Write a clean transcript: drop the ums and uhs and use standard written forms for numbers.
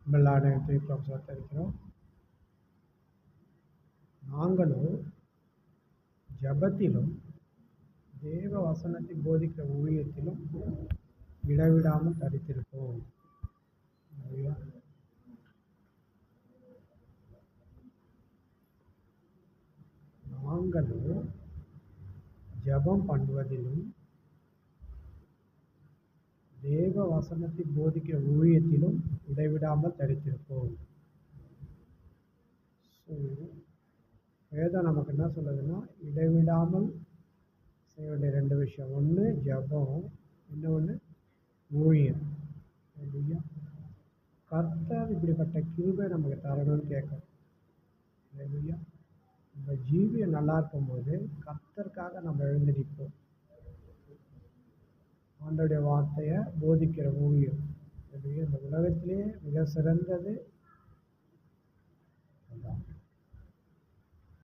உங்கள் ஆணையத்தை இருக்கிறோம். நாங்களும் ஜபத்திலும் தேவ வசனத்தை போதிக்கிற ஊழியத்திலும் இடைவிடாமல் தரித்திருப்போம். நாங்களும் ஜபம் பண்ணுவதிலும் தேவ வசனத்தை போதிக்கிற ஊழியத்திலும் இடைவிடாமல் தரித்திருப்போம். வேதம் நமக்கு என்ன சொல்லுதுன்னா, இடைவிடாமல் செய்ய வேண்டிய 2 விஷயம். ஒன்று ஜபம், இன்னொன்று ஊழியம். இல்லையா? கர்த்தர் இப்படிப்பட்ட கிருபை நமக்கு தரணும்னு கேட்கணும். இல்லையா? நம்ம ஜீவியம் நல்லா இருக்கும்போது கர்த்தருக்காக நம்ம எழுந்து நிற்போம். ஆண்டோடைய வார்த்தையை போதிக்கிற ஊழியம். இல்லையா? இந்த உலகத்திலேயே மிக சிறந்தது அதான்.